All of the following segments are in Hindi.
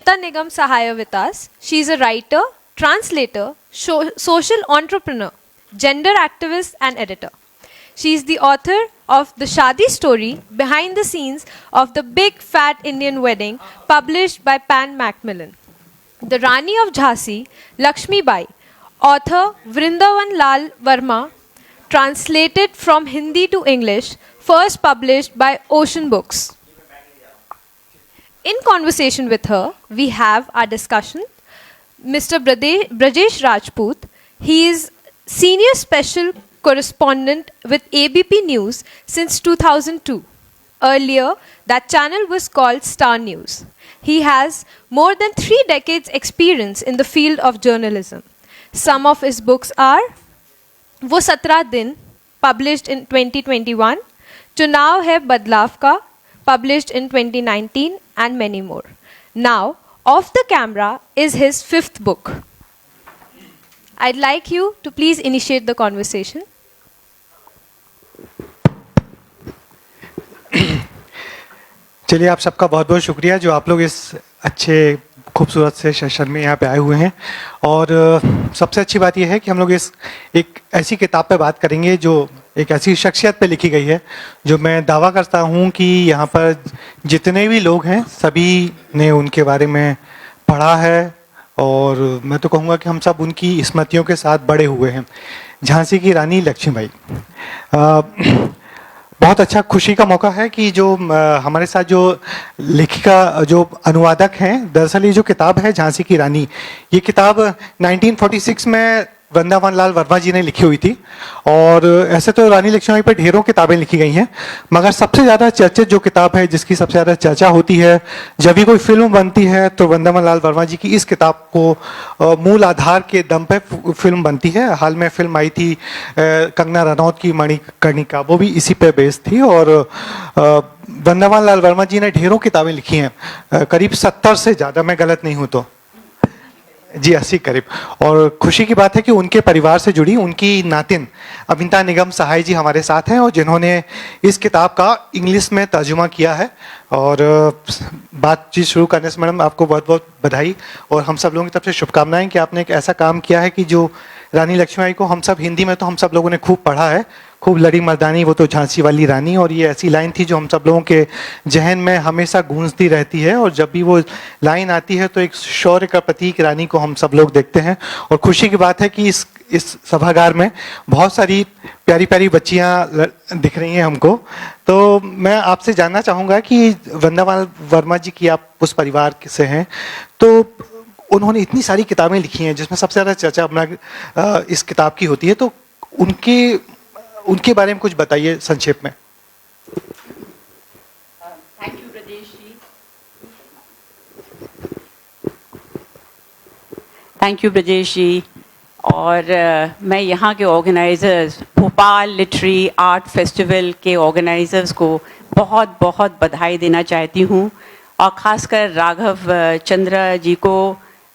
Amita Nigam Sahaya with us. She is a writer, translator, social entrepreneur, gender activist and editor. She is the author of The Shadi Story, Behind the Scenes of the Big Fat Indian Wedding, published by Pan Macmillan. The Rani of Jhansi, Lakshmi Bai, author Vrindavan Lal Verma, translated from Hindi to English, first published by Ocean Books. In conversation with her, we have our discussion. Mr. Brajesh Rajput, he is Senior Special Correspondent with ABP News since 2002. Earlier, that channel was called Star News. He has more than 3 decades experience in the field of journalism. Some of his books are वो 17 दिन, published in 2021, चुनाव है बदलाव का, published in 2019, and many more. Now, off the camera is his 5th book. I'd like you to please initiate the conversation. चलिए, आप सबका बहुत बहुत शुक्रिया जो आप लोग इस अच्छे खूबसूरत से सेशन में यहाँ पे आए हुए हैं। और सबसे अच्छी बात यह है कि हम लोग एक ऐसी किताब पे बात करेंगे जो एक ऐसी शख्सियत पे लिखी गई है जो मैं दावा करता हूँ कि यहाँ पर जितने भी लोग हैं सभी ने उनके बारे में पढ़ा है, और मैं तो कहूँगा कि हम सब उनकी स्मृतियों के साथ बड़े हुए हैं। झांसी की रानी लक्ष्मीबाई, बहुत अच्छा खुशी का मौका है कि जो हमारे साथ जो लेखिका जो अनुवादक हैं, दरअसल ये जो किताब है झांसी की रानी, ये किताब 1946 में वृंदावन लाल वर्मा जी ने लिखी हुई थी। और ऐसे तो रानी लक्ष्मीबाई पर ढेरों किताबें लिखी गई हैं, मगर सबसे ज़्यादा चर्चित जो किताब है, जिसकी सबसे ज़्यादा चर्चा होती है, जब भी कोई फिल्म बनती है तो वृंदावन लाल वर्मा जी की इस किताब को मूल आधार के दम पे फिल्म बनती है। हाल में फिल्म आई थी कंगना रनौत की मणिकर्णिका, वो भी इसी पे बेस्ड थी। और वृंदावन लाल वर्मा जी ने ढेरों किताबें लिखी हैं, करीब 70 से ज़्यादा, मैं गलत नहीं हूँ तो जी 80 करीब। और खुशी की बात है कि उनके परिवार से जुड़ी उनकी नातिन अमिता निगम सहाय जी हमारे साथ हैं, और जिन्होंने इस किताब का इंग्लिश में तर्जुमा किया है। और बातचीत शुरू करने से मैडम आपको बहुत बहुत बधाई और हम सब लोगों की तरफ से शुभकामनाएं कि आपने एक ऐसा काम किया है कि जो रानी लक्ष्मीबाई को हम सब हिंदी में तो हम सब लोगों ने खूब पढ़ा है, खूब लड़ी मर्दानी वो तो झांसी वाली रानी, और ये ऐसी लाइन थी जो हम सब लोगों के जहन में हमेशा गूंजती रहती है। और जब भी वो लाइन आती है तो एक शौर्य का प्रतीक रानी को हम सब लोग देखते हैं। और खुशी की बात है कि इस सभागार में बहुत सारी प्यारी प्यारी बच्चियां दिख रही हैं हमको। तो मैं आपसे जानना चाहूँगा कि वृंदावन वर्मा जी की आप उस परिवार से हैं, तो उन्होंने इतनी सारी किताबें लिखी हैं जिसमें सबसे ज़्यादा चर्चा अपना इस किताब की होती है, तो उनके बारे में कुछ बताइए संक्षेप में। Thank you Brajesh ji. Thank you Brajesh ji. और मैं यहाँ के organisers, Bhopal literary art festival के ऑर्गेनाइजर्स को बहुत बहुत बधाई देना चाहती हूँ, और ख़ासकर राघव चंद्र जी को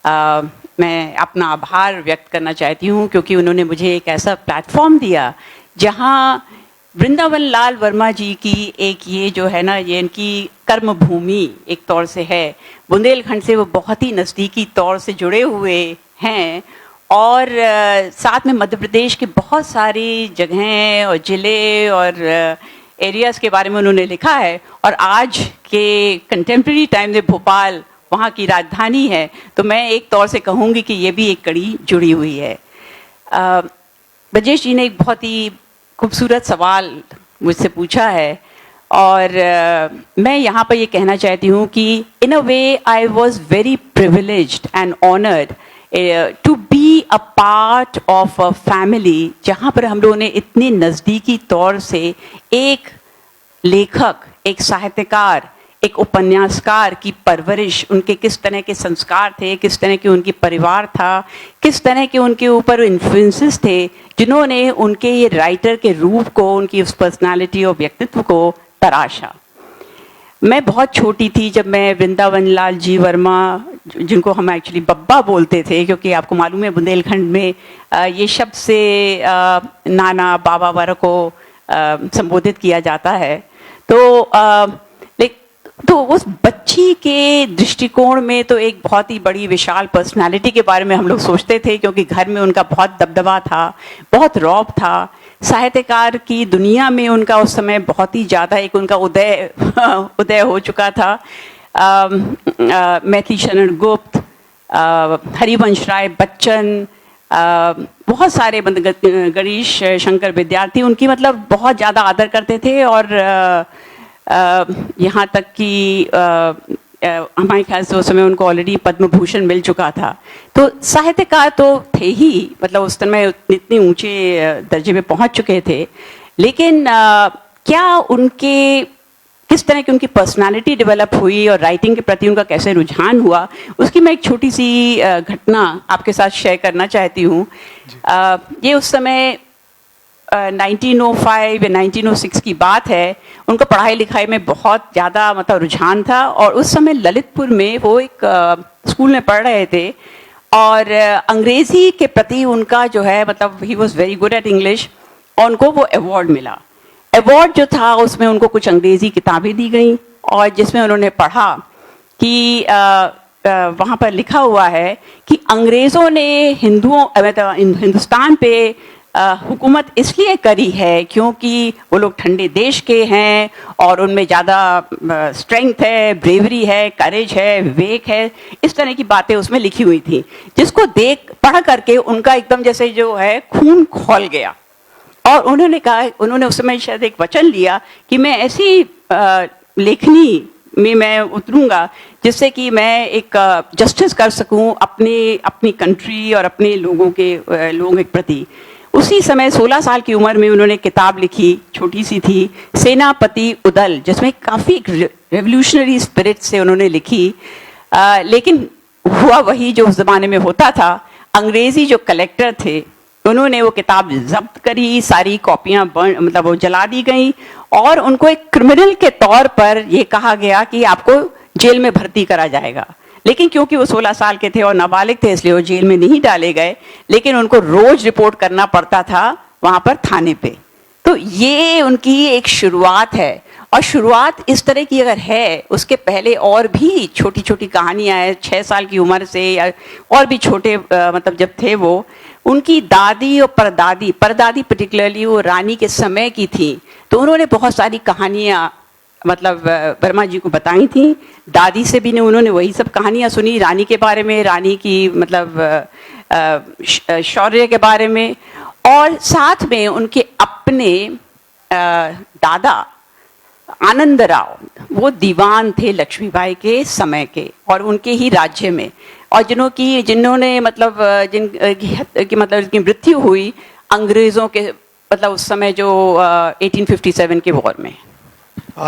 मैं अपना आभार व्यक्त करना चाहती हूँ, क्योंकि उन्होंने मुझे एक ऐसा प्लेटफॉर्म दिया जहाँ वृंदावन लाल वर्मा जी की एक ये जो है ना, ये इनकी कर्म भूमि एक तौर से है, बुंदेलखंड से वो बहुत ही नज़दीकी तौर से जुड़े हुए हैं। और साथ में मध्य प्रदेश के बहुत सारी जगहें और ज़िले और एरियाज़ के बारे में उन्होंने लिखा है। और आज के कंटेम्प्रेरी टाइम में भोपाल वहाँ की राजधानी है, तो मैं एक तौर से कहूँगी कि ये भी एक कड़ी जुड़ी हुई है। ब्रजेश जी ने एक बहुत ही खूबसूरत सवाल मुझसे पूछा है, और मैं यहाँ पर ये कहना चाहती हूँ कि in a way I was very privileged and honoured to be a part of a family जहाँ पर हम लोगों ने इतनी नज़दीकी तौर से एक लेखक, एक साहित्यकार, एक उपन्यासकार की परवरिश, उनके किस तरह के संस्कार थे, किस तरह के उनकी परिवार था, किस तरह के उनके ऊपर इन्फ्लुएंसेस थे जिन्होंने उनके ये राइटर के रूप को, उनकी उस पर्सनालिटी और व्यक्तित्व को तराशा। मैं बहुत छोटी थी जब मैं वृंदावन लाल जी वर्मा, जिनको हम एक्चुअली बब्बा बोलते थे, क्योंकि आपको मालूम है बुंदेलखंड में ये शब्द से नाना बाबा वाला को संबोधित किया जाता है। तो उस बच्चे बच्ची के दृष्टिकोण में तो एक बहुत ही बड़ी विशाल पर्सनालिटी के बारे में हम लोग सोचते थे, क्योंकि घर में उनका बहुत दबदबा था, बहुत रौब था। साहित्यकार की दुनिया में उनका उस समय बहुत ही ज़्यादा एक उनका उदय हो चुका था। मैथिली शरण गुप्त, हरिवंश राय बच्चन, बहुत सारे गणेश शंकर विद्यार्थी उनकी मतलब बहुत ज़्यादा आदर करते थे। और यहाँ तक कि हमारे ख्याल से उस समय उनको ऑलरेडी पद्म भूषण मिल चुका था। तो साहित्यकार तो थे ही, मतलब उस समय इतने ऊंचे दर्जे पे पहुंच चुके थे। लेकिन क्या उनके किस तरह की उनकी पर्सनालिटी डेवलप हुई और राइटिंग के प्रति उनका कैसे रुझान हुआ, उसकी मैं एक छोटी सी घटना आपके साथ शेयर करना चाहती हूँ। ये उस समय 1905 या 1906 की बात है। उनका पढ़ाई लिखाई में बहुत ज़्यादा मतलब रुझान था, और उस समय ललितपुर में वो एक स्कूल में पढ़ रहे थे, और अंग्रेज़ी के प्रति उनका जो है मतलब he was very good at English, और उनको वो अवार्ड मिला। अवार्ड जो था उसमें उनको कुछ अंग्रेज़ी किताबें दी गई, और जिसमें उन्होंने पढ़ा कि वहाँ पर लिखा हुआ है कि अंग्रेज़ों ने हिंदुस्तान पे हुकूमत इसलिए करी है क्योंकि वो लोग ठंडे देश के हैं, और उनमें ज़्यादा स्ट्रेंथ है, ब्रेवरी है, करेज है, विवेक है, इस तरह की बातें उसमें लिखी हुई थी, जिसको पढ़ करके उनका एकदम जैसे जो है खून खौल गया। और उन्होंने कहा, उन्होंने उस समय शायद एक वचन लिया कि मैं ऐसी लेखनी में मैं उतरूंगा जिससे कि मैं एक जस्टिस कर सकूं अपनी कंट्री और अपने लोगों के प्रति। उसी समय 16 साल की उम्र में उन्होंने किताब लिखी, छोटी सी थी, सेनापति उदल, जिसमें काफ़ी रेवोल्यूशनरी स्पिरिट से उन्होंने लिखी। लेकिन हुआ वही जो उस ज़माने में होता था। अंग्रेज़ी जो कलेक्टर थे उन्होंने वो किताब जब्त करी, सारी कॉपियाँ मतलब वो जला दी गई, और उनको एक क्रिमिनल के तौर पर ये कहा गया कि आपको जेल में भर्ती करा जाएगा। लेकिन क्योंकि वो 16 साल के थे और नाबालिग थे, इसलिए वो जेल में नहीं डाले गए, लेकिन उनको रोज रिपोर्ट करना पड़ता था वहाँ पर थाने पे। तो ये उनकी एक शुरुआत है, और शुरुआत इस तरह की अगर है, उसके पहले और भी छोटी छोटी कहानियाँ हैं। 6 साल की उम्र से या और भी छोटे मतलब जब थे वो, उनकी दादी और परदादी पर्टिकुलरली वो रानी के समय की थी, तो उन्होंने बहुत सारी कहानियाँ मतलब वर्मा जी को बताई थी। दादी से भी उन्होंने वही सब कहानियाँ सुनी रानी के बारे में, रानी की मतलब शौर्य के बारे में, और साथ में उनके अपने दादा आनंदराव, वो दीवान थे लक्ष्मीबाई के समय के और उनके ही राज्य में, और जिन्होंने मतलब जिनकी मृत्यु हुई अंग्रेज़ों के मतलब उस समय जो 1857 के वॉर में।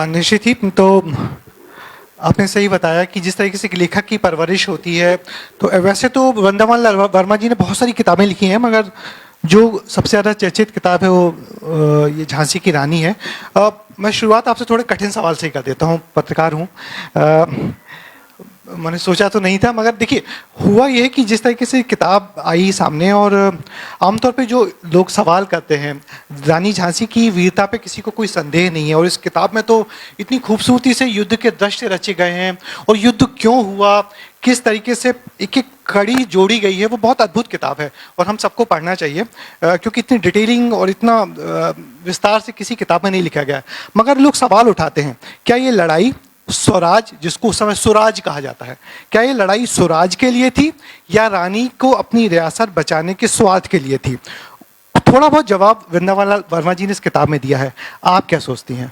निश्चित ही। तो आपने सही बताया कि जिस तरीके से लेखक की परवरिश होती है, तो वैसे तो वृंदावन लाल वर्मा जी ने बहुत सारी किताबें लिखी हैं, मगर जो सबसे ज़्यादा चर्चित किताब है वो ये झांसी की रानी है। मैं शुरुआत आपसे थोड़े कठिन सवाल से ही कर देता हूँ, पत्रकार हूँ। मैंने सोचा तो नहीं था, मगर देखिए हुआ ये है कि जिस तरीके से किताब आई सामने, और आमतौर पे जो लोग सवाल करते हैं, रानी झांसी की वीरता पे किसी को कोई संदेह नहीं है, और इस किताब में तो इतनी खूबसूरती से युद्ध के दृश्य रचे गए हैं, और युद्ध क्यों हुआ, किस तरीके से एक एक कड़ी जोड़ी गई है, वो बहुत अद्भुत किताब है और हम सबको पढ़ना चाहिए, क्योंकि इतनी डिटेलिंग और इतना विस्तार से किसी किताब में नहीं लिखा गया है। मगर लोग सवाल उठाते हैं, क्या ये लड़ाई स्वराज, जिसको उस समय स्वराज कहा जाता है, क्या ये लड़ाई स्वराज के लिए थी या रानी को अपनी रियासत बचाने के स्वार्थ के लिए थी? थोड़ा बहुत जवाब वृंदावन लाल वर्मा जी ने इस किताब में दिया है, आप क्या सोचती हैं?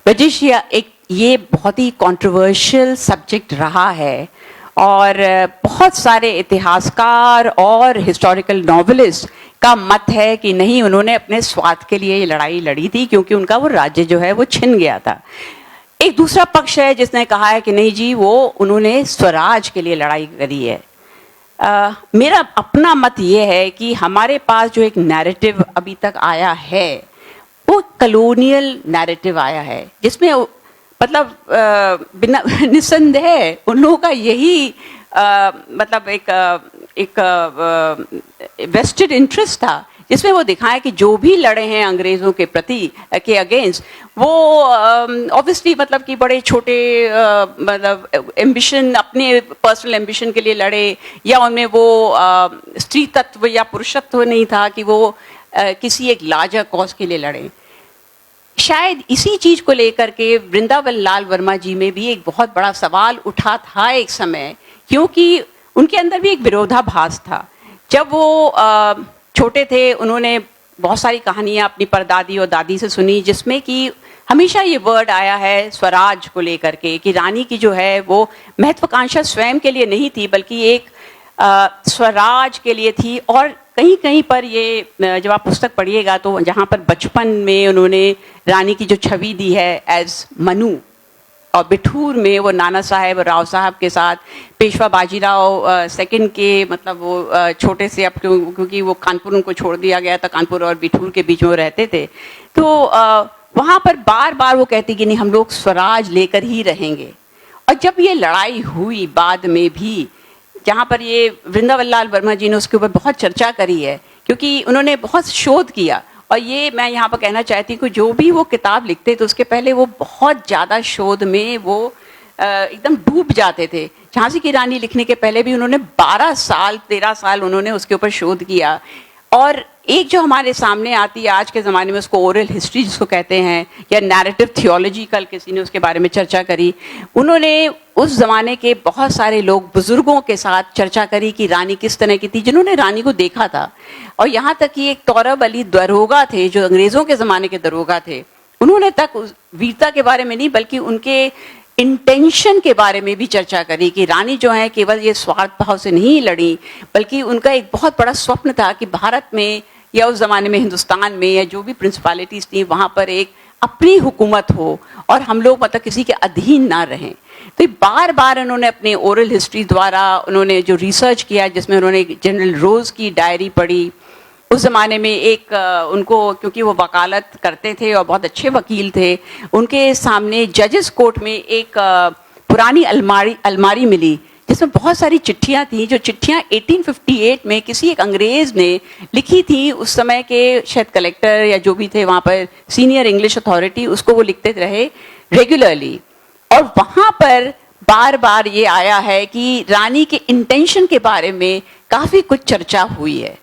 ब्रजेश, ये बहुत ही कंट्रोवर्शियल सब्जेक्ट रहा है, और बहुत सारे इतिहासकार और हिस्टोरिकल नॉवेलिस्ट का मत है कि नहीं, उन्होंने अपने स्वार्थ के लिए ये लड़ाई लड़ी थी क्योंकि उनका वो राज्य जो है वो छिन गया था। एक दूसरा पक्ष है जिसने कहा है कि नहीं जी, वो उन्होंने स्वराज के लिए लड़ाई करी है। मेरा अपना मत ये है कि हमारे पास जो एक नैरेटिव अभी तक आया है वो कलोनियल नैरेटिव आया है, जिसमें मतलब बिना निस्संदेह उन लोगों का यही मतलब एक वेस्टेड इंटरेस्ट था जिसमें वो दिखाएं कि जो भी लड़े हैं अंग्रेज़ों के प्रति के अगेंस्ट, वो ऑब्वियसली मतलब कि बड़े छोटे मतलब एम्बिशन, अपने पर्सनल एम्बिशन के लिए लड़े, या उनमें वो स्त्री तत्व या पुरुषत्व नहीं था कि वो किसी एक लार्जर कॉज के लिए लड़े। शायद इसी चीज को लेकर के वृंदावन लाल वर्मा जी में भी एक बहुत बड़ा सवाल उठा था एक समय, क्योंकि उनके अंदर भी एक विरोधाभास था। जब वो छोटे थे, उन्होंने बहुत सारी कहानियां अपनी परदादी और दादी से सुनी, जिसमें कि हमेशा ये वर्ड आया है स्वराज को लेकर के, कि रानी की जो है वो महत्वाकांक्षा स्वयं के लिए नहीं थी, बल्कि एक स्वराज के लिए थी। और कहीं कहीं पर ये जब आप पुस्तक पढ़िएगा तो जहाँ पर बचपन में उन्होंने रानी की जो छवि दी है एज मनु, और बिठूर में वो नाना साहेब राव साहब के साथ पेशवा बाजीराव सेकंड के मतलब वो छोटे से, अब क्योंकि वो कानपुर उनको छोड़ दिया गया था, कानपुर और बिठूर के बीच में वो रहते थे, तो वहाँ पर बार बार वो कहती कि नहीं हम लोग स्वराज लेकर ही रहेंगे। और जब ये लड़ाई हुई बाद में भी, जहाँ पर ये वृंदावन लाल वर्मा जी ने उसके ऊपर बहुत चर्चा करी है, क्योंकि उन्होंने बहुत शोध किया। और ये मैं यहाँ पर कहना चाहती हूँ कि जो भी वो किताब लिखते तो उसके पहले वो बहुत ज़्यादा शोध में वो एकदम डूब जाते थे। झांसी की रानी लिखने के पहले भी उन्होंने 12 साल 13 साल उन्होंने उसके ऊपर शोध किया। और एक जो हमारे सामने आती है आज के ज़माने में, उसको ओरल हिस्ट्री जिसको कहते हैं, या नैरेटिव थियोलॉजी, कल किसी ने उसके बारे में चर्चा करी। उन्होंने उस ज़माने के बहुत सारे लोग, बुज़ुर्गों के साथ चर्चा करी कि रानी किस तरह की थी, जिन्होंने रानी को देखा था। और यहाँ तक कि एक तौरब अली दरोगा थे, जो अंग्रेज़ों के ज़माने के दरोगा थे, उन्होंने तक उस वीरता के बारे में नहीं बल्कि उनके इंटेंशन के बारे में भी चर्चा करी कि रानी जो है केवल ये स्वार्थ भाव से नहीं लड़ी, बल्कि उनका एक बहुत बड़ा स्वप्न था कि भारत में या उस ज़माने में हिंदुस्तान में या जो भी प्रिंसिपैलिटीज़ थी वहाँ पर एक अपनी हुकूमत हो और हम लोग मतलब किसी के अधीन ना रहें। तो बार बार उन्होंने अपने ओरल हिस्ट्री द्वारा उन्होंने जो रिसर्च किया, जिसमें उन्होंने जनरल रोज़ की डायरी पढ़ी। उस ज़माने में एक उनको, क्योंकि वो वकालत करते थे और बहुत अच्छे वकील थे, उनके सामने जजेस कोर्ट में एक पुरानी अलमारी मिली जिसमें बहुत सारी चिट्ठियाँ थी, जो चिट्ठियाँ 1858 में किसी एक अंग्रेज़ ने लिखी थी। उस समय के शायद कलेक्टर या जो भी थे वहाँ पर सीनियर इंग्लिश अथॉरिटी, उसको वो लिखते रहे रेगुलरली। और वहाँ पर बार बार ये आया है कि रानी के इंटेंशन के बारे में काफ़ी कुछ चर्चा हुई है।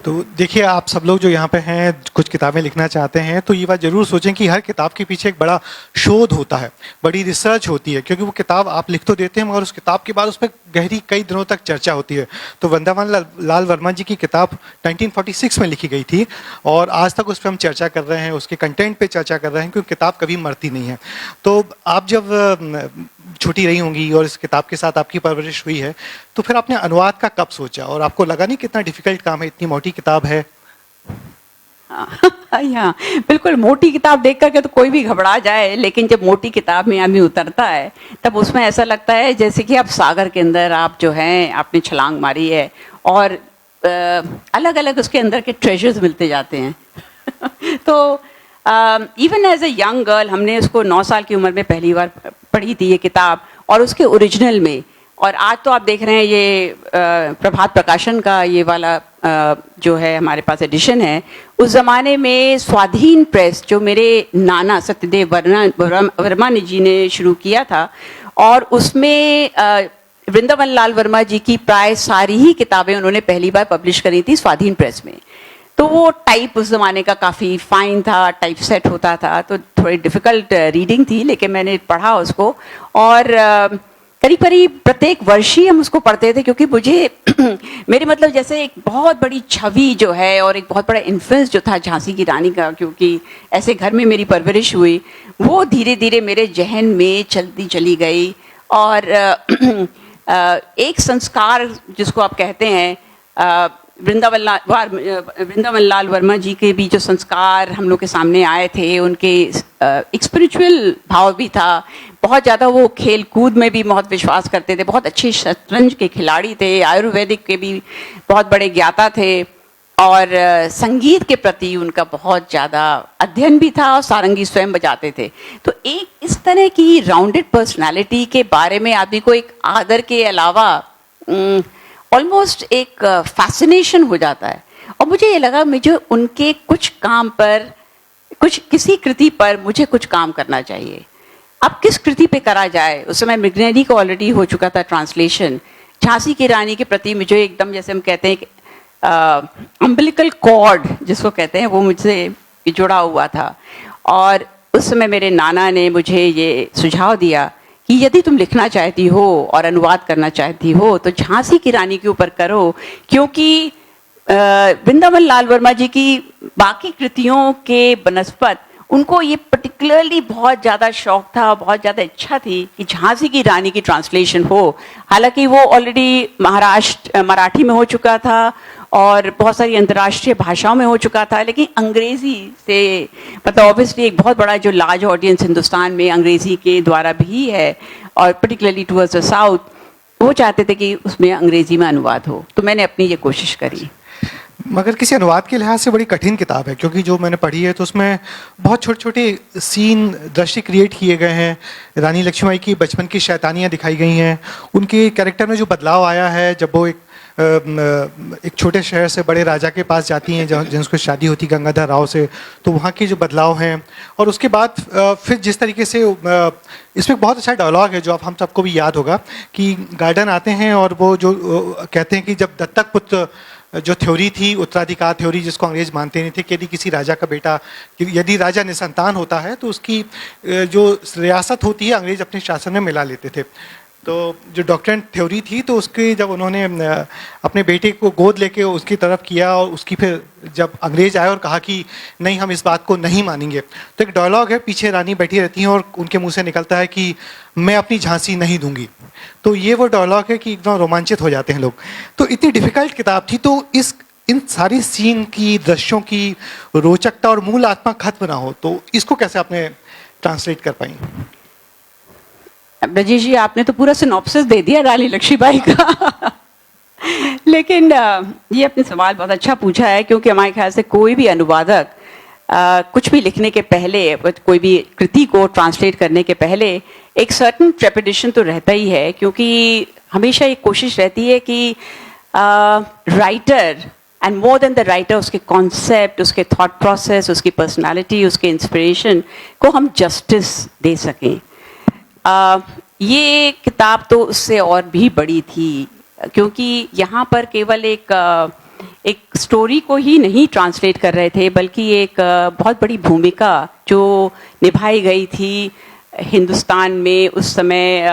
तो देखिए, आप सब लोग जो यहाँ पे हैं, कुछ किताबें लिखना चाहते हैं, तो ये बात जरूर सोचें कि हर किताब के पीछे एक बड़ा शोध होता है, बड़ी रिसर्च होती है, क्योंकि वो किताब आप लिख तो देते हैं मगर उस किताब के बाद उस पर गहरी कई दिनों तक चर्चा होती है। तो वृंदावन लाल वर्मा जी की किताब 1946 में लिखी गई थी और आज तक उस पर हम चर्चा कर रहे हैं, उसके कंटेंट पे चर्चा कर रहे हैं, क्योंकि किताब कभी मरती नहीं है। तो आप जब छुट्टी रही होंगी और इस किताब के साथ आपकी परवरिश हुई है, तो फिर आपने अनुवाद का कब सोचा और आपको लगा नहीं कितना डिफिकल्ट काम है, इतनी मोटी किताब है? हाँ, बिल्कुल। मोटी किताब देख करके तो कोई भी घबरा जाए, लेकिन जब मोटी किताब में आदमी उतरता है तब उसमें ऐसा लगता है जैसे कि आप सागर के अंदर आप जो हैं आपने छलांग मारी है और अलग अलग उसके अंदर के ट्रेजर्स मिलते जाते हैं। तो even as a young girl हमने उसको 9 साल की उम्र में पहली बार पढ़ी थी ये किताब, और उसके ओरिजिनल में। और आज तो आप देख रहे हैं ये प्रभात प्रकाशन का ये वाला जो है हमारे पास एडिशन है। उस ज़माने में स्वाधीन प्रेस, जो मेरे नाना सत्यदेव वर्मा जी ने शुरू किया था, और उसमें वृंदावन लाल वर्मा जी की प्राय सारी ही किताबें उन्होंने पहली बार पब्लिश करी थी स्वाधीन प्रेस में। तो वो टाइप उस ज़माने का काफ़ी फाइन था, टाइप सेट होता था, तो थोड़ी डिफ़िकल्ट रीडिंग थी, लेकिन मैंने पढ़ा उसको। और करीब करीब प्रत्येक वर्ष ही हम उसको पढ़ते थे, क्योंकि मुझे मेरे मतलब जैसे एक बहुत बड़ी छवि जो है और एक बहुत बड़ा इन्फ्लुएंस जो था झांसी की रानी का, क्योंकि ऐसे घर में मेरी परवरिश हुई, वो धीरे धीरे मेरे जहन में चलती चली गई। और एक संस्कार जिसको आप कहते हैं, वृंदावन लाल वर्मा जी के भी जो संस्कार हम लोग के सामने आए थे, उनके एक स्पिरिचुअल भाव भी था। बहुत ज़्यादा वो खेल कूद में भी बहुत विश्वास करते थे, बहुत अच्छे शतरंज के खिलाड़ी थे, आयुर्वेदिक के भी बहुत बड़े ज्ञाता थे, और संगीत के प्रति उनका बहुत ज़्यादा अध्ययन भी था, और सारंगी स्वयं बजाते थे। तो एक इस तरह की राउंडेड पर्सनालिटी के बारे में आदमी को एक आदर के अलावा ऑलमोस्ट एक फैसिनेशन हो जाता है। और मुझे ये लगा मुझे उनके कुछ काम पर, कुछ किसी कृति पर मुझे कुछ काम करना चाहिए। अब किस कृति पे करा जाए? उस समय मृगनयनी का ऑलरेडी हो चुका था ट्रांसलेशन। झांसी की रानी के प्रति मुझे एकदम, जैसे हम कहते हैं अम्बिलिकल कॉर्ड जिसको कहते हैं, वो मुझसे जुड़ा हुआ था। और उस समय मेरे नाना ने मुझे ये सुझाव दिया कि यदि तुम लिखना चाहती हो और अनुवाद करना चाहती हो तो झांसी की रानी के ऊपर करो, क्योंकि वृंदावन लाल वर्मा जी की बाकी कृतियों के बनस्पत उनको ये पर्टिकुलरली बहुत ज़्यादा शौक था, बहुत ज़्यादा इच्छा थी कि झांसी की रानी की ट्रांसलेशन हो। हालांकि वो ऑलरेडी मराठी में हो चुका था और बहुत सारी अंतर्राष्ट्रीय भाषाओं में हो चुका था, लेकिन अंग्रेज़ी से, मतलब ऑब्वियसली एक बहुत बड़ा जो लार्ज ऑडियंस हिंदुस्तान में अंग्रेज़ी के द्वारा भी है, और पर्टिकुलरली टूवर्ड्स द साउथ, वो चाहते थे कि उसमें अंग्रेज़ी में अनुवाद हो। तो मैंने अपनी ये कोशिश करी। मगर किसी अनुवाद के लिहाज से बड़ी कठिन किताब है, क्योंकि जो मैंने पढ़ी है तो उसमें बहुत छोटे छोटे सीन, दृश्य क्रिएट किए गए हैं। रानी लक्ष्मीबाई की बचपन की शैतानियाँ दिखाई गई हैं, उनके कैरेक्टर में जो बदलाव आया है जब वो एक छोटे शहर से बड़े राजा के पास जाती हैं जिनकी शादी होती गंगाधर राव से, तो वहाँ के जो बदलाव हैं। और उसके बाद फिर जिस तरीके से इसमें बहुत अच्छा डायलॉग है जो आप हम सबको भी याद होगा कि गार्डन आते हैं और वो जो कहते हैं कि जब दत्तक पुत्र जो थ्योरी थी, उत्तराधिकार थ्योरी, जिसको अंग्रेज मानते नहीं थे कि यदि किसी राजा का बेटा, यदि राजा निसंतान होता है तो उसकी जो रियासत होती है अंग्रेज अपने शासन में मिला लेते थे। तो जो डॉक्ट्रिन थ्योरी थी, तो उसके जब उन्होंने अपने बेटे को गोद लेके उसकी तरफ किया और उसकी फिर जब अंग्रेज आए और कहा कि नहीं हम इस बात को नहीं मानेंगे, तो एक डायलॉग है, पीछे रानी बैठी रहती हैं और उनके मुंह से निकलता है कि मैं अपनी झांसी नहीं दूंगी। तो ये वो डायलॉग है कि एकदम रोमांचित हो जाते हैं लोग। तो इतनी डिफिकल्ट किताब थी, तो इन सारी सीन की, दृश्यों की रोचकता और मूल आत्मा खत्म ना हो, तो इसको कैसे आपने ट्रांसलेट कर पाई? ब्रजेश जी, आपने तो पूरा सिनॉप्सिस दे दिया रानी लक्ष्मीबाई का। लेकिन ये अपने सवाल बहुत अच्छा पूछा है, क्योंकि हमारे ख्याल से कोई भी अनुवादक कुछ भी लिखने के पहले, कोई भी कृति को ट्रांसलेट करने के पहले एक सर्टन ट्रेपिडेशन तो रहता ही है, क्योंकि हमेशा एक कोशिश रहती है कि writer and more than the writer, उसके कॉन्सेप्ट, उसके थॉट प्रोसेस, उसकी पर्सनालिटी, उसके इंस्पिरेशन को हम जस्टिस दे सकें। ये किताब तो उससे और भी बड़ी थी, क्योंकि यहाँ पर केवल एक स्टोरी को ही नहीं ट्रांसलेट कर रहे थे, बल्कि एक बहुत बड़ी भूमिका जो निभाई गई थी हिंदुस्तान में उस समय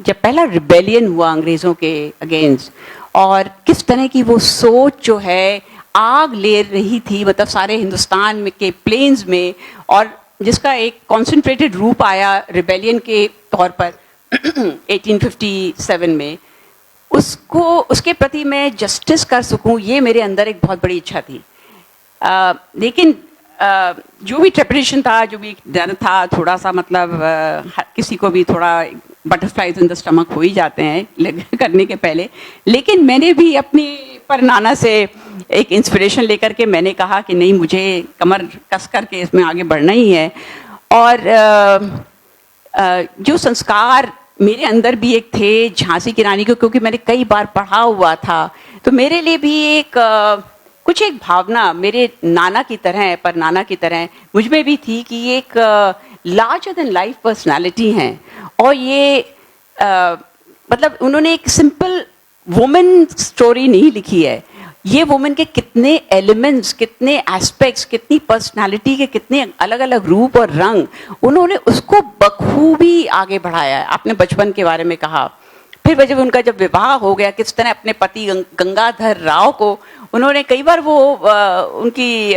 जब पहला रिबेलियन हुआ अंग्रेज़ों के अगेंस्ट, और किस तरह की वो सोच जो है आग ले रही थी, मतलब सारे हिंदुस्तान में के प्लेन्स में, और जिसका एक कॉन्सेंट्रेटेड रूप आया रिबेलियन के तौर पर 1857 में, उसके प्रति मैं जस्टिस कर सकूं, ये मेरे अंदर एक बहुत बड़ी इच्छा थी। लेकिन जो भी ट्रेपिडेशन था, जो भी डर था, थोड़ा सा मतलब किसी को भी थोड़ा बटरफ्लाइज इन द स्टमक हो ही जाते हैं करने के पहले, लेकिन मैंने भी अपनी पर नाना से एक इंस्पिरेशन लेकर के मैंने कहा कि नहीं, मुझे कमर कस करके इसमें आगे बढ़ना ही है। और जो संस्कार मेरे अंदर भी एक थे झांसी की रानी को, क्योंकि मैंने कई बार पढ़ा हुआ था, तो मेरे लिए भी एक कुछ एक भावना मेरे नाना की तरह, पर नाना की तरह मुझ में भी थी कि ये एक लार्जर देन लाइफ पर्सनालिटी हैं। और ये मतलब उन्होंने एक सिंपल वुमेन स्टोरी नहीं लिखी है, ये वुमेन के कितने एलिमेंट्स, कितने एस्पेक्ट्स, कितनी पर्सनालिटी के कितने अलग अलग रूप और रंग, उन्होंने उसको बखूबी आगे बढ़ाया है। आपने बचपन के बारे में कहा, फिर जब उनका जब विवाह हो गया, किस तरह अपने पति गंगाधर राव को उन्होंने कई बार वो उनकी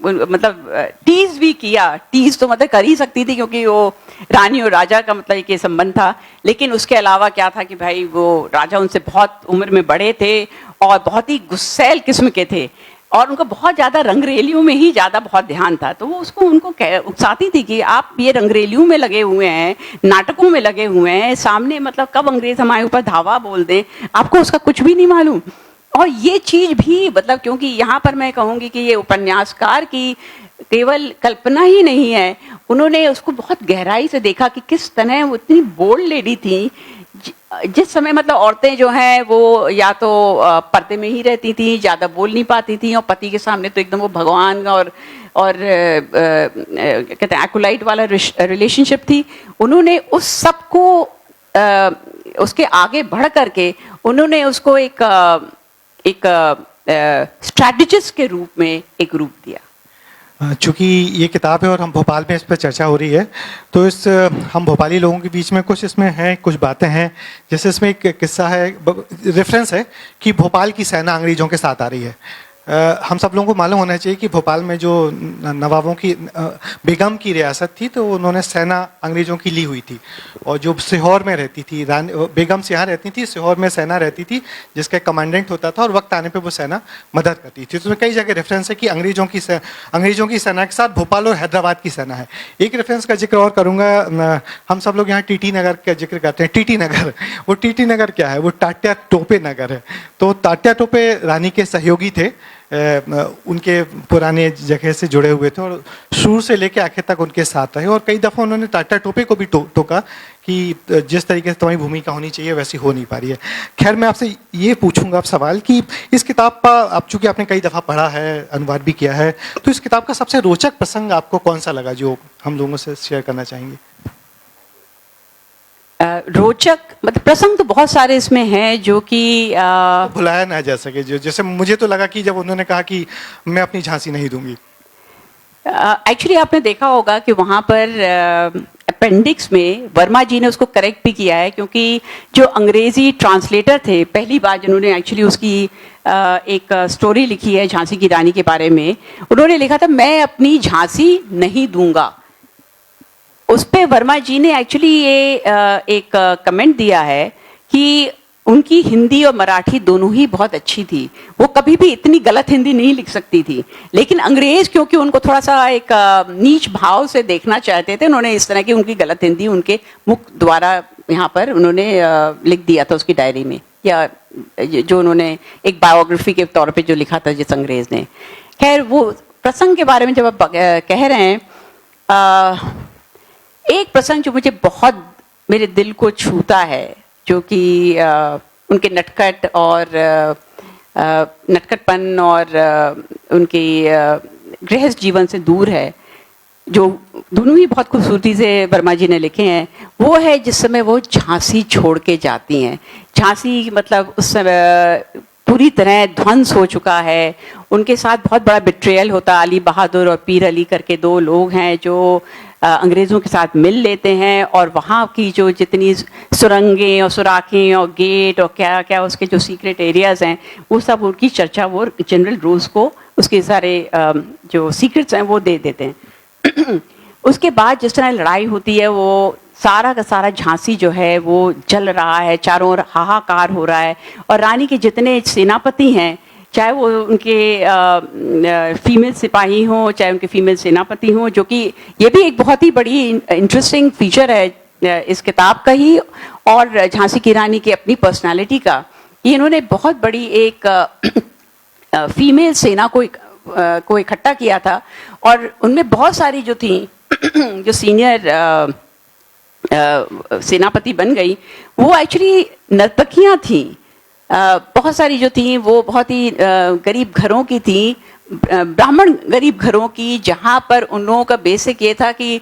मतलब टीज भी किया। टीज तो मतलब कर ही सकती थी, क्योंकि वो रानी और राजा का मतलब एक संबंध था, लेकिन उसके अलावा क्या था कि भाई वो राजा उनसे बहुत उम्र में बड़े थे और बहुत ही गुस्सैल किस्म के थे, और उनको बहुत ज़्यादा रंगरेलियों में ही ज़्यादा बहुत ध्यान था। तो वो उनको उकसाती थी कि आप ये रंगरेलियों में लगे हुए हैं, नाटकों में लगे हुए हैं, सामने मतलब कब अंग्रेज हमारे ऊपर धावा बोल दें, आपको उसका कुछ भी नहीं मालूम। और ये चीज़ भी मतलब, क्योंकि यहाँ पर मैं कहूँगी कि ये उपन्यासकार की केवल कल्पना ही नहीं है, उन्होंने उसको बहुत गहराई से देखा कि किस तरह वो इतनी बोल्ड लेडी थी, जिस समय मतलब औरतें जो हैं वो या तो पर्दे में ही रहती थी, ज़्यादा बोल नहीं पाती थी, और पति के सामने तो एकदम वो भगवान और कहते हैं एक्युलाइट वाला रिलेशनशिप थी। उन्होंने उस सब को उसके आगे बढ़ करके उन्होंने उसको एक स्ट्रैटेजिस्ट के रूप में एक रूप दिया। चूंकि ये किताब है और हम भोपाल में इस पर चर्चा हो रही है, तो इस हम भोपाली लोगों के बीच में कुछ इसमें हैं, कुछ बातें हैं। जैसे इसमें एक किस्सा है, रेफरेंस है कि भोपाल की सेना अंग्रेजों के साथ आ रही है। हम सब लोगों को मालूम होना चाहिए कि भोपाल में जो नवाबों की बेगम की रियासत थी, तो उन्होंने सेना अंग्रेजों की ली हुई थी। और जो सीहोर में रहती थी बेगम यहाँ रहती थी, सीहोर में सेना रहती थी जिसका कमांडेंट होता था, और वक्त आने पे वो सेना मदद करती थी। तो उसमें कई जगह रेफरेंस है कि अंग्रेजों की सेना के साथ भोपाल और हैदराबाद की सेना है। एक रेफरेंस का जिक्र और करूँगा, हम सब लोग यहाँ टीटी नगर का जिक्र करते हैं। टीटी नगर, वो टीटी नगर क्या है? वो टाट्या टोपे नगर है। तो टाट्या टोपे रानी के सहयोगी थे, उनके पुराने जगह से जुड़े हुए थे, और शुरू से लेकर आखिर तक उनके साथ रहे। और कई दफ़ा उन्होंने टाटा टोपे को भी टोका कि जिस तरीके से तुम्हारी भूमिका होनी चाहिए वैसी हो नहीं पा रही है। खैर, मैं आपसे ये पूछूंगा अब सवाल कि इस किताब का, आप चूंकि आपने कई दफ़ा पढ़ा है, अनुवाद भी किया है, तो इस किताब का सबसे रोचक प्रसंग आपको कौन सा लगा जो हम लोगों से शेयर करना चाहेंगे? रोचक मतलब प्रसंग तो बहुत सारे इसमें हैं जो कि भुलाया ना जा सके। जो जैसे मुझे तो लगा कि जब उन्होंने कहा कि मैं अपनी झांसी नहीं दूंगी। एक्चुअली आपने देखा होगा कि वहाँ पर अपेंडिक्स में वर्मा जी ने उसको करेक्ट भी किया है, क्योंकि जो अंग्रेजी ट्रांसलेटर थे, पहली बार जिन्होंने एक्चुअली उसकी एक स्टोरी लिखी है झांसी की रानी के बारे में, उन्होंने लिखा था मैं अपनी झांसी नहीं दूंगा। उस पे वर्मा जी ने एक्चुअली ये एक कमेंट दिया है कि उनकी हिंदी और मराठी दोनों ही बहुत अच्छी थी, वो कभी भी इतनी गलत हिंदी नहीं लिख सकती थी, लेकिन अंग्रेज क्योंकि उनको थोड़ा सा एक नीच भाव से देखना चाहते थे, उन्होंने इस तरह की उनकी गलत हिंदी उनके मुख द्वारा यहाँ पर उन्होंने लिख दिया था उसकी डायरी में, या जो उन्होंने एक बायोग्राफी के तौर पे जो लिखा था जिस अंग्रेज ने। खैर, वो प्रसंग के बारे में जब आप कह रहे हैं, एक प्रसंग जो मुझे बहुत मेरे दिल को छूता है, जो कि उनके नटखट और नटखटपन और उनकी गृहस्थ जीवन से दूर है, जो दोनों ही बहुत खूबसूरती से वर्मा जी ने लिखे हैं, वो है जिस समय वो झांसी छोड़ के जाती हैं। झांसी मतलब उस समय पूरी तरह ध्वंस हो चुका है, उनके साथ बहुत बड़ा बिट्रेयल होता। अली बहादुर और पीर अली करके दो लोग हैं जो अंग्रेज़ों के साथ मिल लेते हैं, और वहाँ की जो जितनी सुरंगें और सुराखें और गेट और क्या क्या उसके जो सीक्रेट एरियाज़ हैं, वो सब उनकी चर्चा वो जनरल रोज़ को उसके सारे जो सीक्रेट्स हैं वो दे देते हैं। उसके बाद जिस तरह लड़ाई होती है, वो सारा का सारा झांसी जो है वो जल रहा है, चारों ओर हाहाकार हो रहा है, और रानी के जितने सेनापति हैं, चाहे वो उनके फीमेल सिपाही हों, चाहे उनके फीमेल सेनापति हों, जो कि ये भी एक बहुत ही बड़ी इंटरेस्टिंग फीचर है इस किताब का ही, और झांसी की रानी की अपनी पर्सनालिटी का। ये इन्होंने बहुत बड़ी एक फीमेल सेना को इकट्ठा किया था, और उनमें बहुत सारी जो थी जो सीनियर सेनापति बन गई, वो एक्चुअली नर्तकियाँ थीं। बहुत सारी जो थी वो बहुत ही गरीब घरों की थी, ब्राह्मण गरीब घरों की, जहाँ पर उन लोगों का बेसिक ये था कि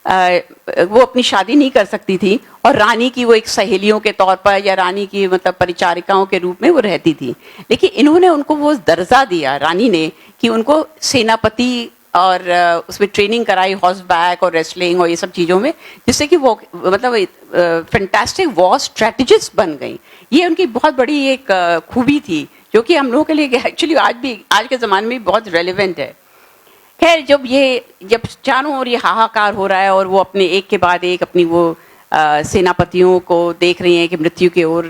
वो अपनी शादी नहीं कर सकती थी, और रानी की वो एक सहेलियों के तौर पर या रानी की मतलब परिचारिकाओं के रूप में वो रहती थी। लेकिन इन्होंने उनको वो दर्जा दिया रानी ने कि उनको सेनापति, और उसमें ट्रेनिंग कराई हॉर्स बैक और रेसलिंग और ये सब चीज़ों में, जिससे कि वो मतलब फैंटास्टिक वॉर स्ट्रेटजिस्ट बन गई। ये उनकी बहुत बड़ी एक खूबी थी, जो कि हम लोगों के लिए एक्चुअली आज के ज़माने में बहुत रेलिवेंट है। खैर, जब चारों ओर ये हाहाकार हो रहा है और वो अपने एक के बाद एक अपनी वो सेनापतियों को देख रही हैं कि मृत्यु की ओर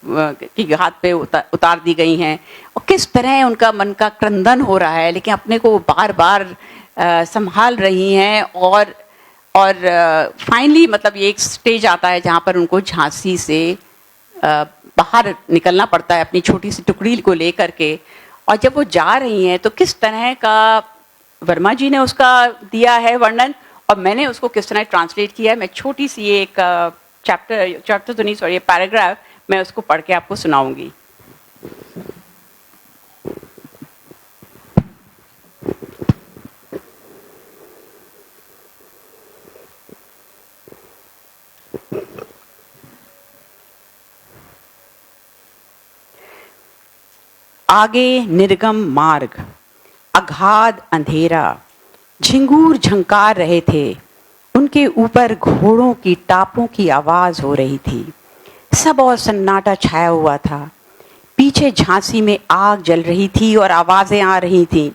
की घात पे उतार दी गई हैं, और किस तरह उनका मन का क्रंदन हो रहा है, लेकिन अपने को बार बार संभाल रही हैं, और फाइनली मतलब ये एक स्टेज आता है जहाँ पर उनको झांसी से बाहर निकलना पड़ता है अपनी छोटी सी टुकड़ी को लेकर के। और जब वो जा रही हैं तो किस तरह का वर्मा जी ने उसका दिया है वर्णन, और मैंने उसको किस तरह ट्रांसलेट किया है। मैं छोटी सी एक चैप्टर तो नहीं, सॉरी, पैराग्राफ, मैं उसको पढ़ के आपको सुनाऊंगी. आगे निर्गम मार्ग, अगाध अंधेरा, झिंगूर झंकार रहे थे. उनके ऊपर घोड़ों की टापों की आवाज हो रही थी. सब और सन्नाटा छाया हुआ था. पीछे झांसी में आग जल रही थी और आवाजें आ रही थीं.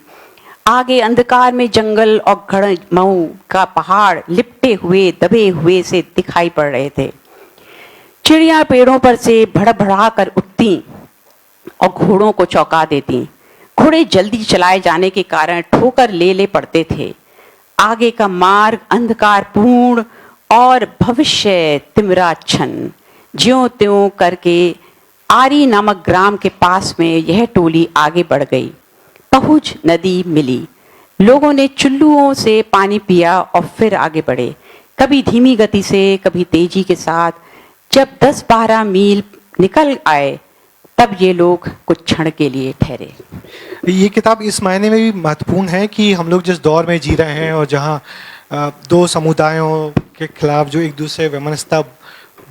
आगे अंधकार में जंगल और गढ़मऊ का पहाड़ लिपटे हुए दबे हुए से दिखाई पड़ रहे थे. चिड़िया पेड़ों पर से भड़भड़ा कर उठती और घोड़ों को चौंका देती. घोड़े जल्दी चलाए जाने के कारण ठोकर ले पड़ते थे. आगे का मार्ग अंधकारपूर्ण और भविष्य तिमिराच्छन्न. ज्यों त्यों करके आरी नामक ग्राम के पास में यह टोली आगे बढ़ गई. पहुंच नदी मिली. लोगों ने चुल्लुओं से पानी पिया और फिर आगे बढ़े, कभी धीमी गति से, कभी तेजी के साथ. जब 10-12 मील निकल आए तब ये लोग कुछ क्षण के लिए ठहरे. ये किताब इस मायने में भी महत्वपूर्ण है कि हम लोग जिस दौर में जी रहे हैं और जहाँ दो समुदायों के खिलाफ जो एक दूसरे वैमनस्यता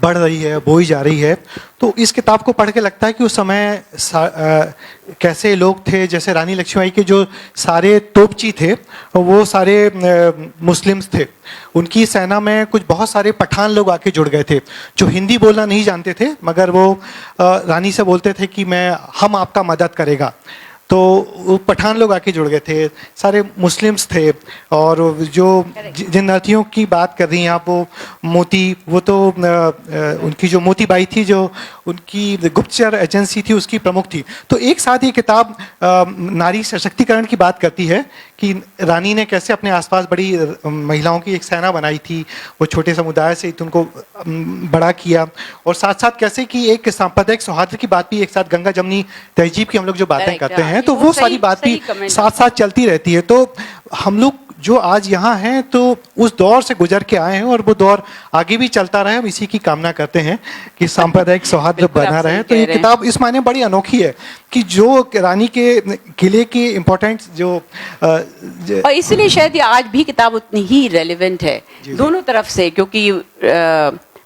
बढ़ रही है, बोई जा रही है, तो इस किताब को पढ़ के लगता है कि उस समय कैसे लोग थे. जैसे रानी लक्ष्मीबाई के जो सारे तोपची थे वो सारे मुस्लिम्स थे. उनकी सेना में कुछ बहुत सारे पठान लोग आके जुड़ गए थे जो हिंदी बोलना नहीं जानते थे, मगर वो रानी से बोलते थे कि हम आपका मदद करेगा. तो वो पठान लोग आके जुड़ गए थे, सारे मुस्लिम्स थे. और जो जिन नर्तियों की बात कर रही हैं आप, वो मोती, वो तो उनकी जो मोतीबाई थी, जो उनकी गुप्तचर एजेंसी थी, उसकी प्रमुख थी. तो एक साथ ये किताब नारी सशक्तिकरण की बात करती है कि रानी ने कैसे अपने आसपास बड़ी महिलाओं की एक सेना बनाई थी, वो छोटे समुदाय से उनको बड़ा किया, और साथ साथ कैसे कि एक सांप्रदायिक सौहार्द की बात भी एक साथ, गंगा जमनी तहजीब की हम लोग जो बातें करते हैं, तो वो सारी बात भी साथ साथ चलती रहती है. तो हम लोग जो आज यहाँ हैं तो उस दौर से गुजर के आए हैं और वो दौर आगे भी चलता रहे. हम इसी की कामना करते हैं कि सांप्रदायिक सौहार्द बना रहे. तो ये किताब इस मायने बड़ी अनोखी है कि जो रानी के किले की इम्पोर्टेंस जो और इसलिए शायद ये आज भी किताब उतनी ही रेलिवेंट है दोनों तरफ से, क्योंकि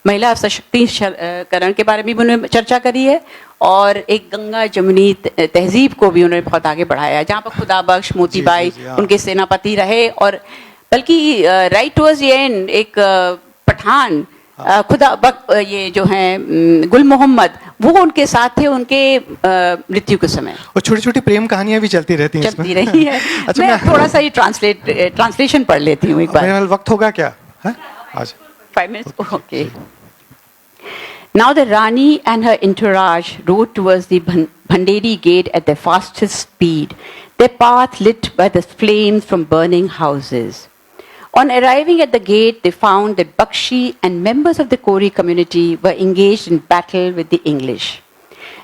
महिला सशक्तिकरण के बारे में भी उन्होंने चर्चा करी है और एक गंगा जमुनी तहजीब को भी उन्होंने बहुत आगे बढ़ाया, जहाँ पर खुदा बख्श, मोतीबाई उनके सेनापति रहे. और बल्कि राइट टुवर्ड्स द एंड एक पठान खुदा ये जो हैं गुल मोहम्मद, वो उनके साथ थे उनके मृत्यु के समय. और छोटी छोटी प्रेम कहानियां भी चलती रहती हैं, चलती रही है. अच्छा, मैं थोड़ा सा ये ट्रांसलेशन पढ़ लेती हूँ एक बार. मेरा वक्त होगा क्या आज? 5 minutes? Okay. Now the Rani and her entourage rode towards the Bhanderi gate at their fastest speed, their path lit by the flames from burning houses. On arriving at the gate, they found that Bakshi and members of the Kori community were engaged in battle with the English.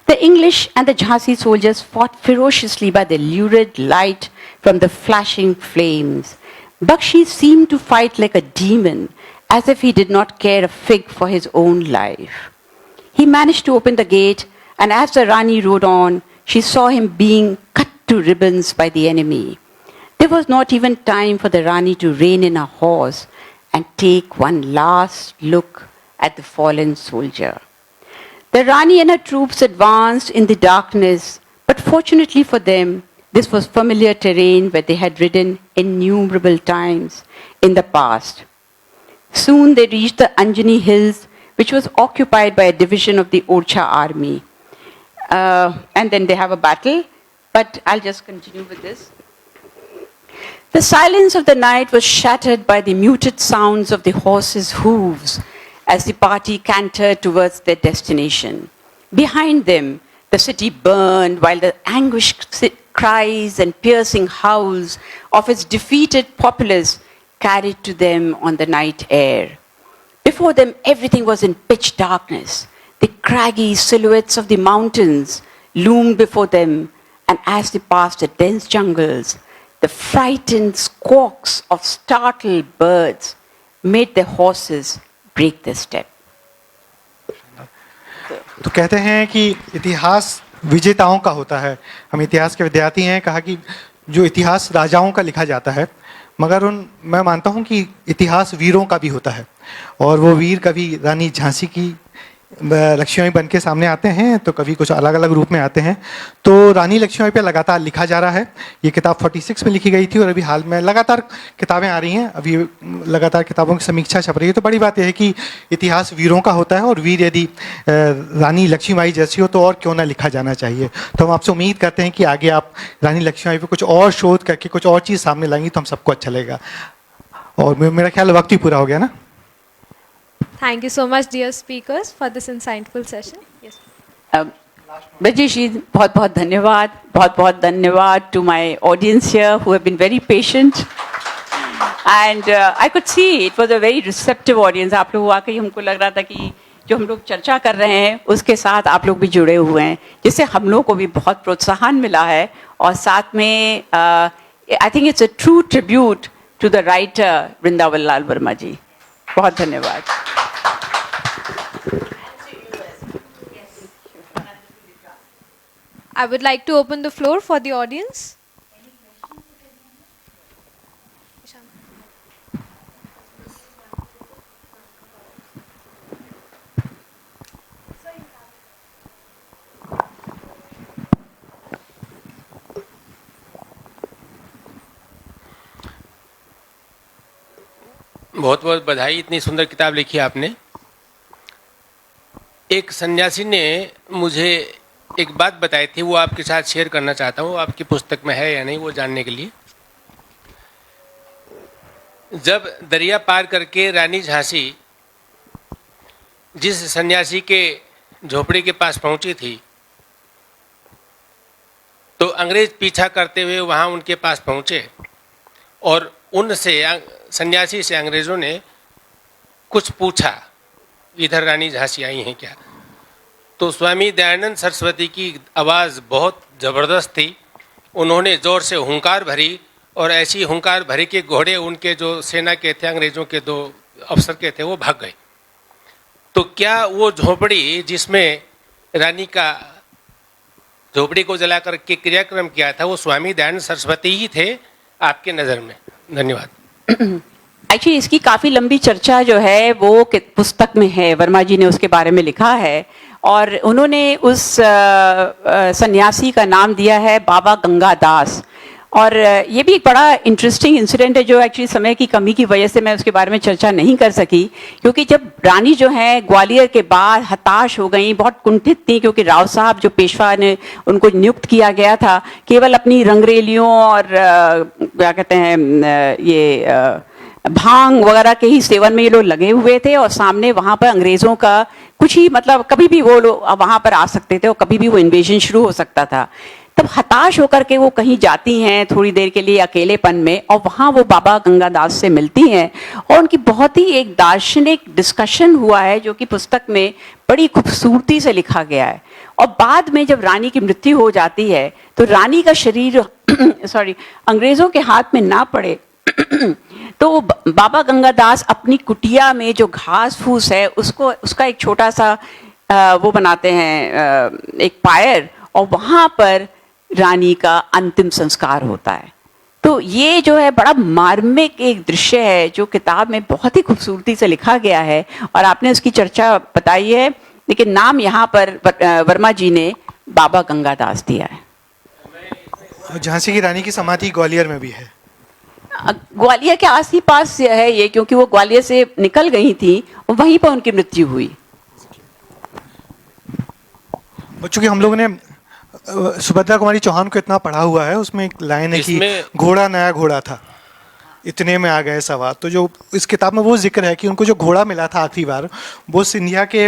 The English and the Jhansi soldiers fought ferociously by the lurid light from the flashing flames. Bakshi seemed to fight like a demon, as if he did not care a fig for his own life. He managed to open the gate, and as the Rani rode on, she saw him being cut to ribbons by the enemy. There was not even time for the Rani to rein in her horse and take one last look at the fallen soldier. The Rani and her troops advanced in the darkness, but fortunately for them, this was familiar terrain where they had ridden innumerable times in the past. Soon they reached the Anjani Hills, which was occupied by a division of the Orcha army. And then they have a battle, but I'll just continue with this. The silence of the night was shattered by the muted sounds of the horses' hooves as the party cantered towards their destination. Behind them, the city burned while the anguished cries and piercing howls of its defeated populace carried to them on the night air. Before them, everything was in pitch darkness. The craggy silhouettes of the mountains loomed before them, and as they passed the dense jungles, the frightened squawks of startled birds made their horses break their step. तो कहते हैं कि इतिहास विजेताओं का होता है। हम इतिहास के विद्यार्थी हैं। कहा कि जो इतिहास राजाओं का लिखा जाता है, मगर मैं मानता हूं कि इतिहास वीरों का भी होता है। और वो वीर कभी रानी झांसी की लक्ष्मीबाई बन के सामने आते हैं, तो कभी कुछ अलग अलग रूप में आते हैं। तो रानी लक्ष्मीबाई पे लगातार लिखा जा रहा है। ये किताब 46 में लिखी गई थी और अभी हाल में लगातार किताबें आ रही हैं, अभी लगातार किताबों की समीक्षा छप रही है। तो बड़ी बात यह है कि इतिहास वीरों का होता है, और वीर यदि रानी लक्ष्मीबाई जैसी हो तो और क्यों ना लिखा जाना चाहिए। तो हम आपसे उम्मीद करते हैं कि आगे आप रानी लक्ष्मीबाई पर कुछ और शोध करके कुछ और चीज़ सामने लाएंगी तो हम सबको अच्छा लगेगा। और मेरा ख्याल वक्त भी पूरा हो गया ना। Thank you so much, dear speakers, for this insightful session. Yes. Brajesh जी, बहुत बहुत धन्यवाद to my audience here who have been very patient and I could see it was a very receptive audience. आप लोग वाकई, हमको लग रहा था कि जो हम लोग चर्चा कर रहे हैं उसके साथ आप लोग भी जुड़े हुए हैं, जिससे हम लोग को भी बहुत प्रोत्साहन मिला है। और साथ में I think it's a true tribute to the writer Vrindavan Lal Verma जी। बहुत धन्यवाद। I would like to open the floor for the audience. बहुत बहुत बधाई, इतनी सुंदर किताब लिखी आपने। एक सन्यासी ने मुझे एक बात बताई थी, वो आपके साथ शेयर करना चाहता हूँ। आपकी पुस्तक में है या नहीं वो जानने के लिए। जब दरिया पार करके रानी झांसी जिस सन्यासी के झोपड़ी के पास पहुंची थी, तो अंग्रेज पीछा करते हुए वहां उनके पास पहुंचे और उनसे, सन्यासी से अंग्रेजों ने कुछ पूछा, इधर रानी झांसी आई हैं क्या? तो स्वामी दयानंद सरस्वती की आवाज़ बहुत ज़बरदस्त थी। उन्होंने ज़ोर से हुंकार भरी और ऐसी हुंकार भरी कि घोड़े उनके जो सेना के थे, अंग्रेज़ों के 2 अफसर के थे, वो भाग गए। तो क्या वो झोपड़ी जिसमें रानी का झोपड़ी को जला कर के क्रियाक्रम किया था, वो स्वामी दयानंद सरस्वती ही थे आपके नज़र में? धन्यवाद। एक्चुअली इसकी काफ़ी लंबी चर्चा जो है वो पुस्तक में है, वर्मा जी ने उसके बारे में लिखा है। और उन्होंने उस सन्यासी का नाम दिया है बाबा गंगादास। और ये भी एक बड़ा इंटरेस्टिंग इंसिडेंट है जो एक्चुअली समय की कमी की वजह से मैं उसके बारे में चर्चा नहीं कर सकी, क्योंकि जब रानी जो है ग्वालियर के बाद हताश हो गई, बहुत कुंठित थी, क्योंकि राव साहब जो पेशवा ने उनको नियुक्त किया गया था, केवल अपनी रंगरेलियों और क्या कहते हैं ये भांग वगैरह के ही सेवन में ये लोग लगे हुए थे। और सामने वहाँ पर अंग्रेज़ों का कुछ ही मतलब कभी भी वो लोग वहाँ पर आ सकते थे और कभी भी वो इन्वेजन शुरू हो सकता था। तब हताश होकर के वो कहीं जाती हैं थोड़ी देर के लिए अकेलेपन में, और वहाँ वो बाबा गंगादास से मिलती हैं और उनकी बहुत ही एक दार्शनिक डिस्कशन हुआ है जो कि पुस्तक में बड़ी खूबसूरती से लिखा गया है। और बाद में जब रानी की मृत्यु हो जाती है तो रानी का शरीर अंग्रेज़ों के हाथ में ना पड़े तो बाबा गंगादास अपनी कुटिया में जो घास फूस है उसका एक छोटा सा वो बनाते हैं एक पायर, और वहाँ पर रानी का अंतिम संस्कार होता है। तो ये जो है बड़ा मार्मिक एक दृश्य है जो किताब में बहुत ही खूबसूरती से लिखा गया है और आपने उसकी चर्चा बताई है, लेकिन नाम यहाँ पर वर्मा जी ने बाबा गंगादास दिया है। झांसी की रानी की समाधि ग्वालियर में भी है। ग्वालियर के आस ही पास है ये, क्योंकि वो ग्वालियर से निकल गई थी और वहीं पर उनकी मृत्यु हुई। चूंकि हम लोगों ने सुभद्रा कुमारी चौहान को इतना पढ़ा हुआ है, उसमें एक लाइन है कि घोड़ा नया घोड़ा था, इतने में आ गए सवार। तो जो इस किताब में वो जिक्र है कि उनको जो घोड़ा मिला था आखिरी बार वो सिंधिया के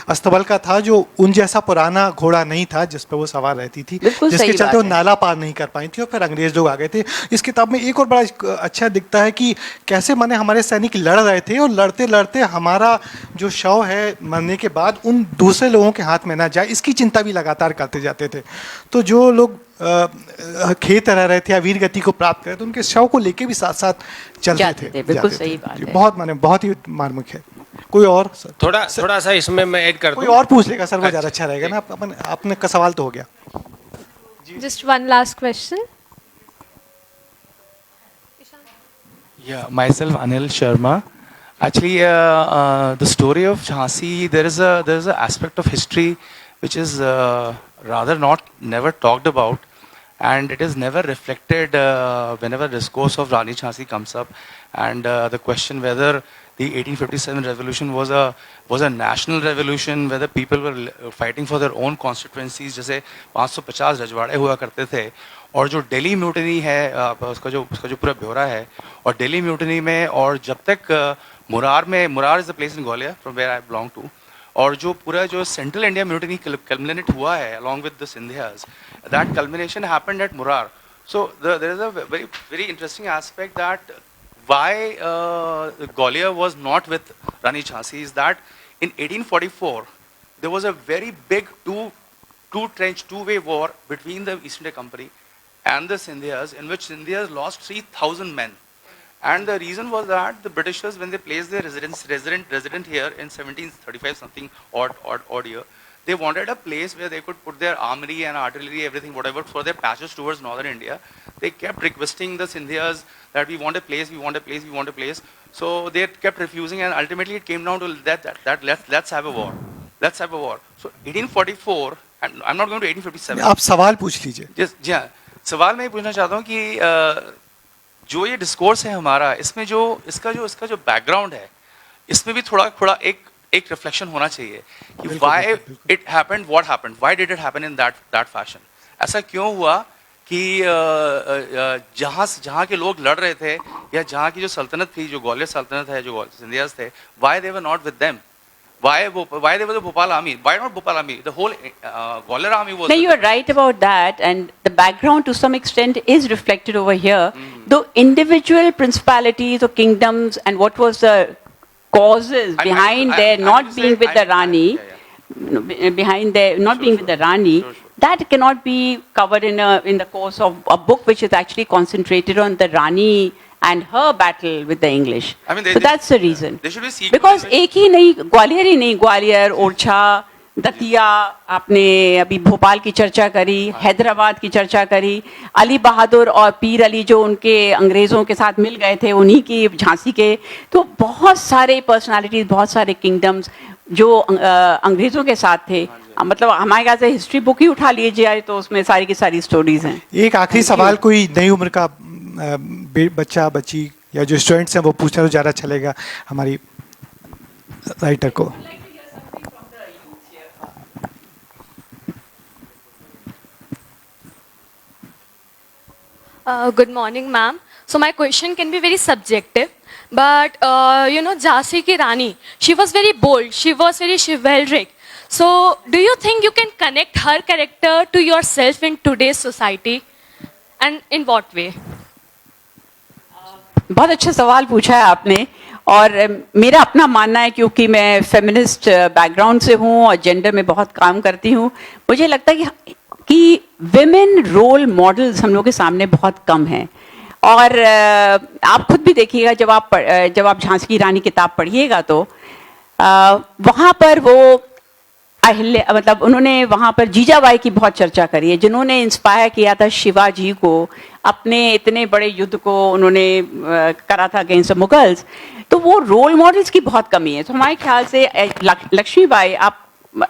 अस्तबल का था, जो उन जैसा पुराना घोड़ा नहीं था जिस पर वो सवार रहती थी, जिसके चलते वो नाला पार नहीं कर पाई थी और फिर अंग्रेज लोग आ गए थे। इस किताब में एक और बड़ा अच्छा दिखता है कि कैसे माने हमारे सैनिक लड़ रहे थे और लड़ते लड़ते हमारा जो शव है मरने के बाद उन दूसरे लोगों के हाथ में ना जाए, इसकी चिंता भी लगातार करते जाते थे। तो जो लोग खेत रह रहे थे या वीर गति को प्राप्त करे तो उनके शव को लेके भी साथ साथ चलते थे। बिल्कुल सही बात है। बहुत ही मार्मिक है। कोई और सर, थोड़ा सा इसमें मैं ऐड कर कोई दूं। और पूछ लेगा सर, वो ज़्यादा अच्छा, अच्छा रहेगा ना। अपन आपने का सवाल तो हो गया। Just one last question. Yeah, myself Anil Sharma. Actually, the story of Jhansi, there is a aspect of history which is rather not never talked about, and it is never reflected whenever discourse of Rani Jhansi comes up, and the question whether the 1857 revolution was a national revolution, whether people were fighting for their own constituencies, जैसे 550 रजवाड़े हुआ करते थे, और जो दिल्ली म्यूटनी है उसका जो पूरा ब्यौरा है, और दिल्ली म्यूटनी में, और जब तक Murar is the place in Gwalior from where I belong to, और जो पूरा जो सेंट्रल इंडिया म्यूटनी कल्मिनेट हुआ है along with the Scindias, that culmination happened at Murar. So there is a very interesting aspect that why Gwalior was not with Rani Jhansi is that in 1844 there was a very big two-way war between the East India Company and the Sindhyas, in which Sindhyas lost 3,000 men. And the reason was that the Britishers, when they placed their resident here in 1735 something odd year, they wanted a place where they could put their armory and artillery, everything, whatever, for their passage towards northern India. They kept requesting the Sindhyas that we want a place, we want a place, we want a place. So they kept refusing, and ultimately it came down to that let's have a war. Let's have a war. So 1844, and I'm not going to 1857. आप सवाल पूछ लीजिए। जी हाँ, सवाल मैं ये पूछना चाहता हूँ कि जो ये डिस्कोर्स है हमारा, इसमें जो इसका जो बैकग्राउंड है, इसमें भी थोड़ा एक रिफ्लेक्शन होना चाहिए कि why it happened, what happened, why did it happen in that fashion. ऐसा क्यों हुआ कि जहाँ के लोग लड़ रहे थे, या जहाँ की जो सल्तनत थी, जो ग्वालियर सल्तनत है, जो सिंधियाज थे, why they were not with them? Why they were the Bhopal army? Why not Bhopal army? The whole Gwalior army was. No, you are right about that, and the background to some extent is reflected over here. Though individual principalities or kingdoms and what was the causes behind their not being with the Rani, behind their not being with the Rani, that cannot be covered in the course of a book which is actually concentrated on the Rani and her battle with the English. I mean, so that's the reason. They should be sequels. Because एक ही नहीं, ग्वालियर ही नहीं, ग्वालियर, ओरछा, दतिया, आपने अभी भोपाल की चर्चा करी, हैदराबाद की चर्चा करी, अली बहादुर और पीर अली जो उनके अंग्रेज़ों के साथ मिल गए थे, उन्हीं की झांसी के, तो बहुत सारे पर्सनालिटीज, बहुत सारे किंगडम्स जो अंग्रेज़ों के साथ थे. मतलब हमारे ख्याल से हिस्ट्री बुक ही उठा लीजिए तो उसमें सारी की सारी स्टोरीज हैं. एक आखिरी सवाल कोई नई उम्र का बच्चा बच्ची या जो स्टूडेंट्स हैं वो पूछना तो ज़्यादा अच्छा लगेगा हमारी राइटर को. Good morning, ma'am. So my question can be very subjective, but Jhansi ki Rani, she was very bold, she was very chivalric. So do you think you can connect her character to yourself in today's society, and in what way? बहुत अच्छा सवाल पूछा है आपने, और मेरा अपना मानना है, क्योंकि मैं फेमिनिस्ट बैकग्राउंड से हूँ और जेंडर में बहुत काम करती हूँ, मुझे लगता है कि विमेन रोल मॉडल्स हम लोग के सामने बहुत कम हैं. और आप खुद भी देखिएगा, जब आप झांसी की रानी किताब पढ़िएगा तो वहाँ पर वो अहिल्या, मतलब उन्होंने वहाँ पर जीजाबाई की बहुत चर्चा करी है, जिन्होंने इंस्पायर किया था शिवाजी को, अपने इतने बड़े युद्ध को उन्होंने करा था अगेंस्ट मुगल्स. तो वो रोल मॉडल्स की बहुत कमी है. तो हमारे ख्याल से लक्ष्मीबाई, आप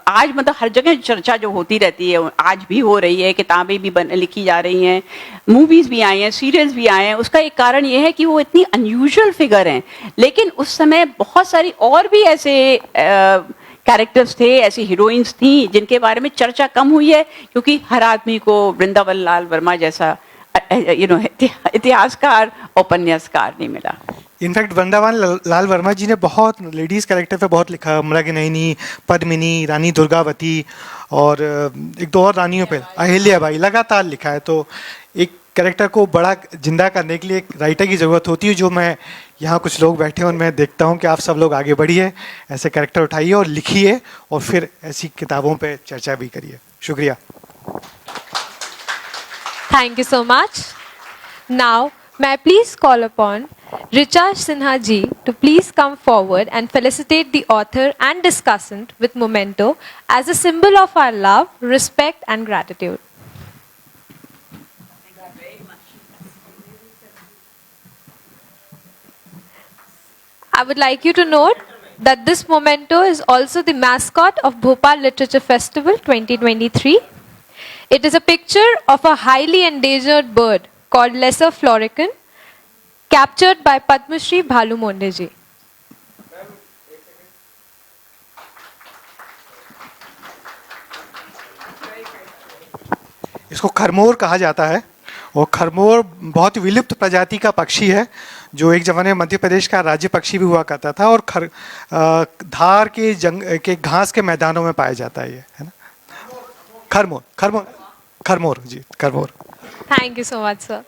आज मतलब हर जगह चर्चा जो होती रहती है, आज भी हो रही है, किताबें भी लिखी जा रही हैं, मूवीज भी आई हैं, सीरियल्स भी आए हैं. उसका एक कारण ये है कि वो इतनी अनयूजुअल फिगर हैं, लेकिन उस समय बहुत सारी और भी ऐसे कैरेक्टर्स थे, ऐसी हीरोइंस थी जिनके बारे में चर्चा कम हुई है, क्योंकि हर आदमी को वृंदावन लाल वर्मा जैसा इतिहासकार उपन्यासकार नहीं मिला. इनफैक्ट वृंदावन लाल वर्मा जी ने बहुत लेडीज़ कैरेक्टर पे बहुत लिखा, मृगनयनी, पद्मिनी, रानी दुर्गावती और एक दो और रानियों पे, अहिल्याबाई, लगातार लिखा है. तो एक कैरेक्टर को बड़ा जिंदा करने के लिए एक राइटर की ज़रूरत होती है, जो मैं यहाँ कुछ लोग बैठे हैं और मैं देखता हूँ कि आप सब लोग आगे बढ़िए, ऐसे कैरेक्टर उठाइए और लिखिए, और फिर ऐसी किताबों पे चर्चा भी करिए. शुक्रिया. Thank you so much. Now, may I please call upon Richa Sinha ji to please come forward and felicitate the author and discussant with memento as a symbol of our love, respect and gratitude. I would like you to note that this memento is also the mascot of Bhopal Literature Festival 2023. It is a picture of a highly endangered bird called Lesser Florican, captured by Padma Shri Bhalu Monde ji. इसको खरमोर कहा जाता है और खरमोर बहुत विलुप्त प्रजाति का पक्षी है जो एक ज़माने में मध्य प्रदेश का राज्य पक्षी भी हुआ करता था और धार के के घास के मैदानों में पाया जाता है ये, है ना? खरमोर खरमोर खरमोर जी खरमोर. Thank you so much, sir.